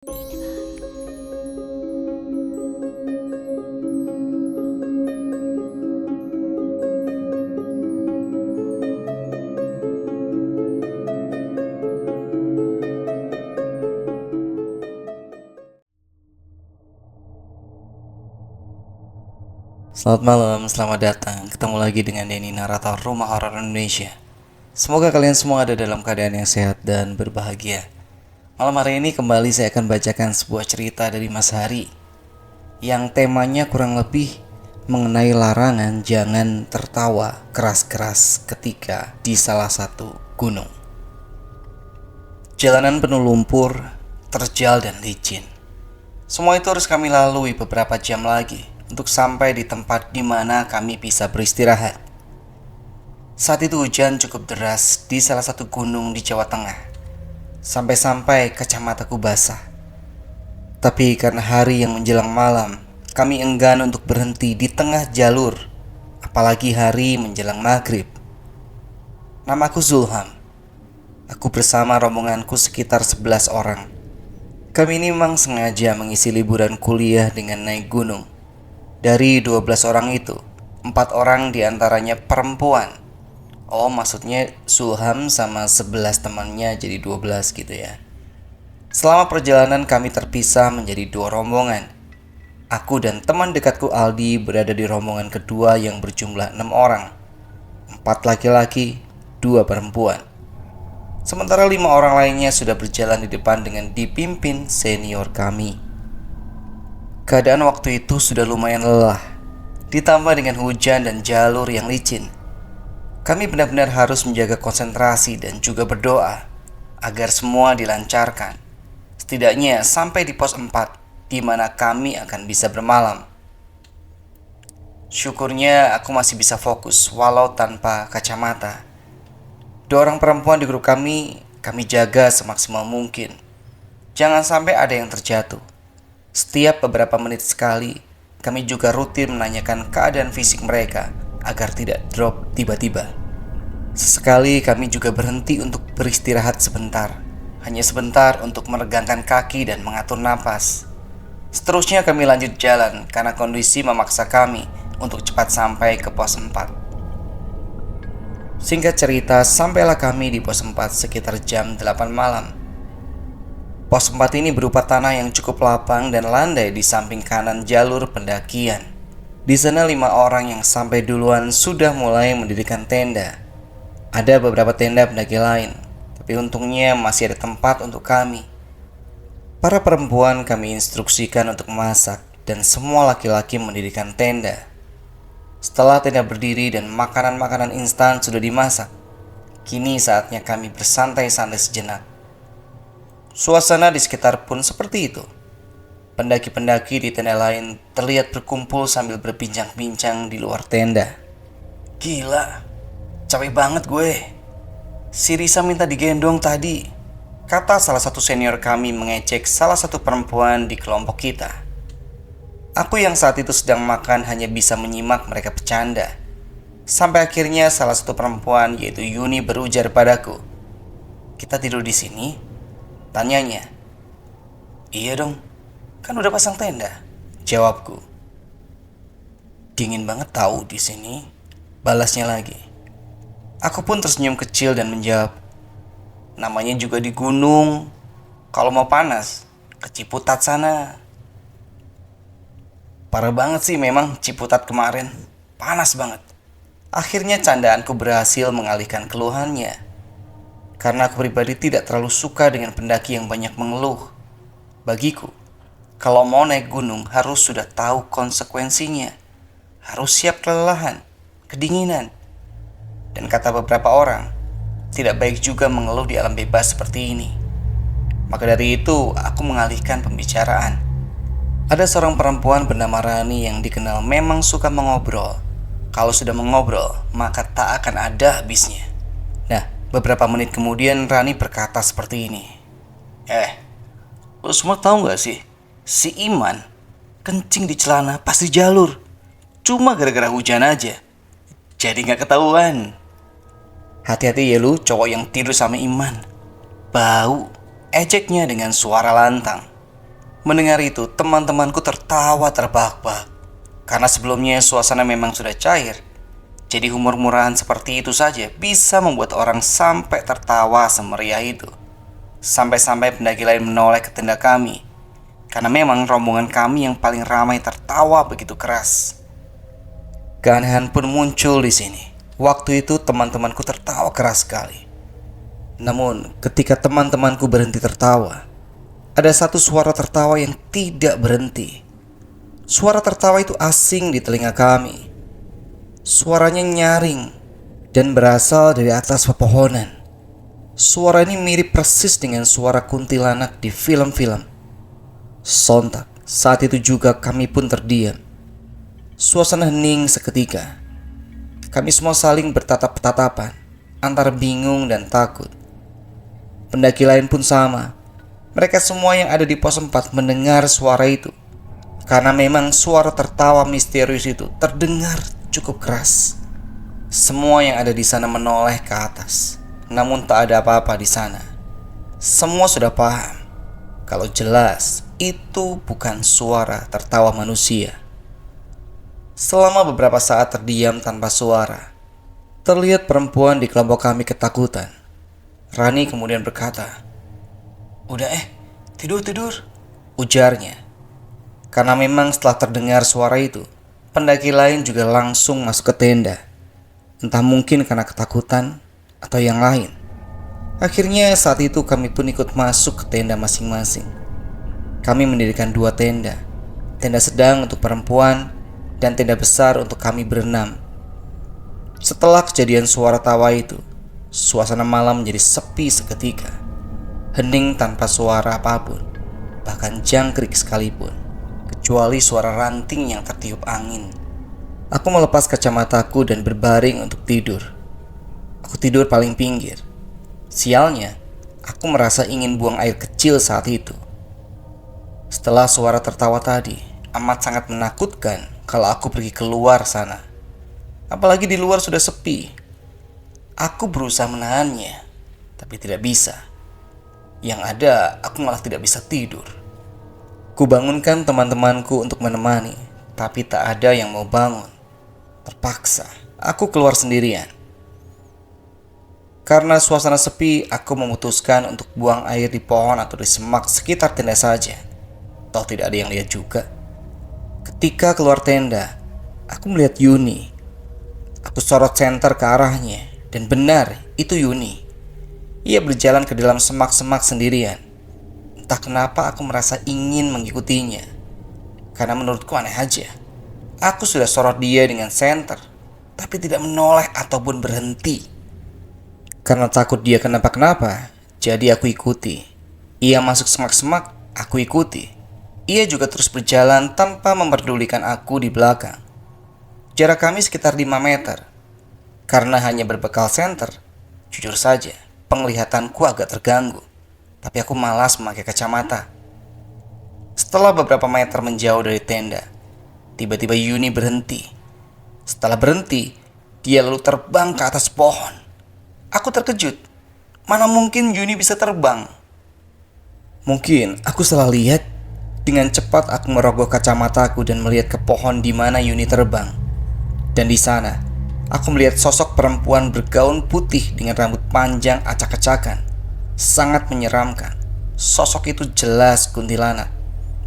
Selamat malam, selamat datang. Ketemu lagi dengan Denny, narator Rumah Horor Indonesia. Semoga kalian semua ada dalam keadaan yang sehat dan berbahagia. Malam hari ini kembali saya akan bacakan sebuah cerita dari Mas Hari yang temanya kurang lebih mengenai larangan jangan tertawa keras-keras ketika di salah satu gunung. Jalanan penuh lumpur, terjal dan licin. Semua itu harus kami lalui beberapa jam lagi untuk sampai di tempat di mana kami bisa beristirahat. Saat itu hujan cukup deras di salah satu gunung di Jawa Tengah, sampai-sampai kacamataku basah. Tapi karena hari yang menjelang malam, kami enggan untuk berhenti di tengah jalur, apalagi hari menjelang maghrib. Namaku Zulham. Aku bersama rombonganku sekitar 11 orang. Kami ini memang sengaja mengisi liburan kuliah dengan naik gunung. Dari 12 orang itu, 4 orang diantaranya perempuan. Oh, maksudnya Zulham sama 11 temannya jadi 12 gitu ya. Selama perjalanan kami terpisah menjadi 2 rombongan. Aku dan teman dekatku Aldi berada di rombongan kedua yang berjumlah 6 orang. 4 laki-laki, 2 perempuan. Sementara 5 orang lainnya sudah berjalan di depan dengan dipimpin senior kami. Keadaan waktu itu sudah lumayan lelah, ditambah dengan hujan dan jalur yang licin. Kami benar-benar harus menjaga konsentrasi dan juga berdoa agar semua dilancarkan. Setidaknya sampai di pos 4, di mana kami akan bisa bermalam. Syukurnya aku masih bisa fokus walau tanpa kacamata. 2 orang perempuan di grup kami jaga semaksimal mungkin. Jangan sampai ada yang terjatuh. Setiap beberapa menit sekali, kami juga rutin menanyakan keadaan fisik mereka agar tidak drop tiba-tiba. Sesekali kami juga berhenti untuk beristirahat sebentar, hanya sebentar untuk meregangkan kaki dan mengatur napas. Seterusnya kami lanjut jalan karena kondisi memaksa kami untuk cepat sampai ke pos 4. Singkat cerita, sampailah kami di pos 4 sekitar jam 8 malam. Pos 4 ini berupa tanah yang cukup lapang dan landai di samping kanan jalur pendakian. Di sana 5 orang yang sampai duluan sudah mulai mendirikan tenda. Ada beberapa tenda pendaki lain, tapi untungnya masih ada tempat untuk kami. Para perempuan kami instruksikan untuk masak dan semua laki-laki mendirikan tenda. Setelah tenda berdiri dan makanan-makanan instan sudah dimasak, kini saatnya kami bersantai-santai sejenak. Suasana di sekitar pun seperti itu. Pendaki-pendaki di tenda lain terlihat berkumpul sambil berbincang-bincang di luar tenda. Gila, capek banget gue. Si Risa minta digendong tadi, kata salah satu senior kami mengecek salah satu perempuan di kelompok kita. Aku yang saat itu sedang makan hanya bisa menyimak mereka bercanda. Sampai akhirnya salah satu perempuan yaitu Yuni berujar padaku, "Kita tidur di sini?" Tanyanya. "Iya dong, kan udah pasang tenda," jawabku. "Dingin banget tahu di sini," balasnya lagi. Aku pun tersenyum kecil dan menjawab, "Namanya juga di gunung. Kalau mau panas, ke Ciputat sana." Parah banget sih memang Ciputat kemarin. Panas banget. Akhirnya candaanku berhasil mengalihkan keluhannya. Karena aku pribadi tidak terlalu suka dengan pendaki yang banyak mengeluh. Bagiku, kalau mau naik gunung harus sudah tahu konsekuensinya. Harus siap kelelahan, kedinginan. Dan kata beberapa orang, tidak baik juga mengeluh di alam bebas seperti ini. Maka dari itu, aku mengalihkan pembicaraan. Ada seorang perempuan bernama Rani yang dikenal memang suka mengobrol. Kalau sudah mengobrol, maka tak akan ada habisnya. Nah, beberapa menit kemudian Rani berkata seperti ini. Lo semua tahu gak sih? Si Iman kencing di celana pas di jalur. Cuma gara-gara hujan aja. Jadi gak ketahuan. Hati-hati ya lu cowok yang tidur sama Iman. Bau, ejeknya dengan suara lantang. Mendengar itu, teman-temanku tertawa terbahak-bahak. Karena sebelumnya suasana memang sudah cair. Jadi humor murahan seperti itu saja bisa membuat orang sampai tertawa semeriah itu. Sampai-sampai pendaki lain menoleh ke tenda kami. Karena memang rombongan kami yang paling ramai tertawa begitu keras. Keanehan pun muncul di sini. Waktu itu teman-temanku tertawa keras sekali. Namun ketika teman-temanku berhenti tertawa, ada satu suara tertawa yang tidak berhenti. Suara tertawa itu asing di telinga kami. Suaranya nyaring dan berasal dari atas pepohonan. Suara ini mirip persis dengan suara kuntilanak di film-film. Sontak saat itu juga kami pun terdiam. Suasana hening seketika. Kami semua saling bertatap-tatapan antara bingung dan takut. Pendaki lain pun sama. Mereka semua yang ada di pos 4 mendengar suara itu. Karena memang suara tertawa misterius itu terdengar cukup keras. Semua yang ada di sana menoleh ke atas. Namun tak ada apa-apa di sana. Semua sudah paham kalau jelas itu bukan suara tertawa manusia. Selama beberapa saat terdiam tanpa suara, terlihat perempuan di kelompok kami ketakutan. Rani kemudian berkata, "Udah tidur," ujarnya. Karena memang setelah terdengar suara itu, pendaki lain juga langsung masuk ke tenda. Entah mungkin karena ketakutan atau yang lain. Akhirnya saat itu kami pun ikut masuk ke tenda masing-masing. Kami mendirikan 2 tenda. Tenda sedang untuk perempuan dan tenda besar untuk kami berenam. Setelah kejadian suara tawa itu, suasana malam menjadi sepi seketika. Hening tanpa suara apapun, bahkan jangkrik sekalipun, kecuali suara ranting yang tertiup angin. Aku melepas kacamataku dan berbaring untuk tidur. Aku tidur paling pinggir. Sialnya, aku merasa ingin buang air kecil saat itu. Setelah suara tertawa tadi amat sangat menakutkan kalau aku pergi keluar sana. Apalagi di luar sudah sepi. Aku berusaha menahannya, tapi tidak bisa. Yang ada, aku malah tidak bisa tidur. Kubangunkan teman-temanku untuk menemani, tapi tak ada yang mau bangun. Terpaksa, aku keluar sendirian. Karena suasana sepi, aku memutuskan untuk buang air di pohon atau di semak sekitar tenda saja. Toh tidak ada yang lihat juga. Ketika keluar tenda, aku melihat Yuni. Aku sorot senter ke arahnya, dan benar, itu Yuni. Ia berjalan ke dalam semak-semak sendirian. Entah kenapa aku merasa ingin mengikutinya. Karena menurutku aneh aja. Aku sudah sorot dia dengan senter, tapi tidak menoleh ataupun berhenti. Karena takut dia kenapa-kenapa, jadi aku ikuti. Ia masuk semak-semak, aku ikuti. Ia juga terus berjalan tanpa memperdulikan aku di belakang. Jarak kami sekitar 5 meter. Karena hanya berbekal senter, jujur saja, penglihatanku agak terganggu. Tapi aku malas memakai kacamata. Setelah beberapa meter menjauh dari tenda, tiba-tiba Yuni berhenti. Setelah berhenti, dia lalu terbang ke atas pohon. Aku terkejut. Mana mungkin Yuni bisa terbang? Mungkin aku salah lihat. Dengan cepat aku merogoh kacamataku dan melihat ke pohon di mana Yuni terbang. Dan di sana, aku melihat sosok perempuan bergaun putih dengan rambut panjang acak-acakan. Sangat menyeramkan. Sosok itu jelas kuntilanak.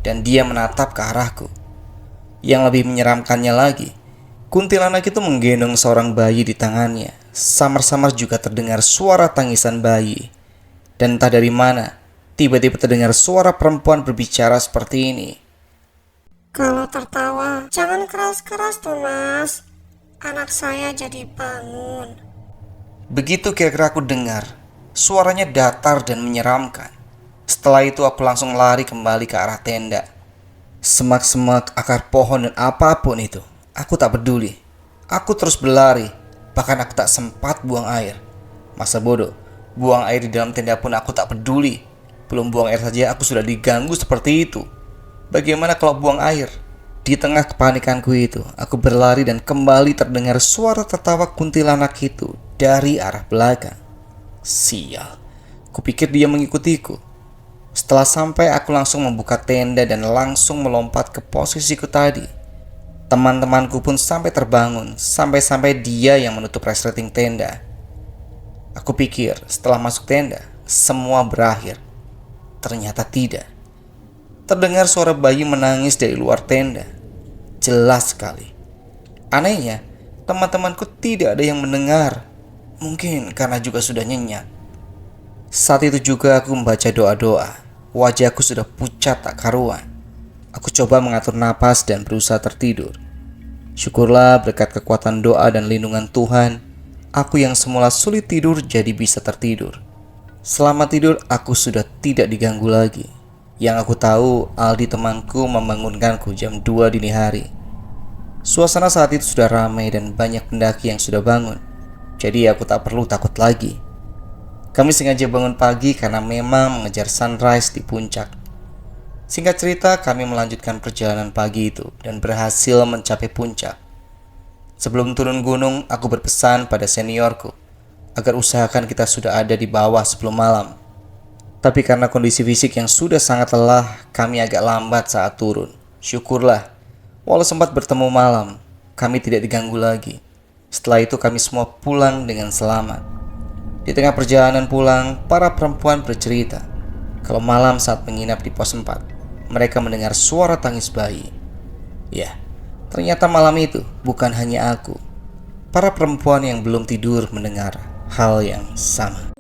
Dan dia menatap ke arahku. Yang lebih menyeramkannya lagi, kuntilanak itu menggendong seorang bayi di tangannya. Samar-samar juga terdengar suara tangisan bayi. Dan entah dari mana, tiba-tiba terdengar suara perempuan berbicara seperti ini. "Kalau tertawa, jangan keras-keras tuh mas. Anak saya jadi bangun." Begitu kira-kira aku dengar, suaranya datar dan menyeramkan. Setelah itu aku langsung lari kembali ke arah tenda. Semak-semak, akar pohon dan apapun itu, aku tak peduli. Aku terus berlari, bahkan aku tak sempat buang air. Masa bodoh, buang air di dalam tenda pun aku tak peduli. Belum buang air saja aku sudah diganggu seperti itu. Bagaimana kalau buang air? Di tengah kepanikanku itu, aku berlari dan kembali terdengar suara tertawa kuntilanak itu dari arah belakang. Sial, kupikir dia mengikutiku. Setelah sampai, aku langsung membuka tenda dan langsung melompat ke posisiku tadi. Teman-temanku pun sampai terbangun, sampai-sampai dia yang menutup resleting tenda. Aku pikir setelah masuk tenda, semua berakhir. Ternyata tidak. Terdengar suara bayi menangis dari luar tenda. Jelas sekali. Anehnya, teman-temanku tidak ada yang mendengar. Mungkin karena juga sudah nyenyak. Saat itu juga aku membaca doa-doa. Wajahku sudah pucat tak karuan. Aku coba mengatur napas dan berusaha tertidur. Syukurlah berkat kekuatan doa dan lindungan Tuhan, aku yang semula sulit tidur jadi bisa tertidur. Selama tidur aku sudah tidak diganggu lagi. Yang aku tahu, Aldi temanku membangunkanku jam 2 dini hari. Suasana saat itu sudah ramai dan banyak pendaki yang sudah bangun. Jadi aku tak perlu takut lagi. Kami sengaja bangun pagi karena memang mengejar sunrise di puncak. Singkat cerita, kami melanjutkan perjalanan pagi itu dan berhasil mencapai puncak. Sebelum turun gunung, aku berpesan pada seniorku agar usahakan kita sudah ada di bawah sebelum malam. Tapi karena kondisi fisik yang sudah sangat lelah, kami agak lambat saat turun. Syukurlah, walau sempat bertemu malam, kami tidak diganggu lagi. Setelah itu kami semua pulang dengan selamat. Di tengah perjalanan pulang, para perempuan bercerita kalau malam saat menginap di pos 4, mereka mendengar suara tangis bayi. Ya, ternyata malam itu bukan hanya aku. Para perempuan yang belum tidur mendengar hal yang sama.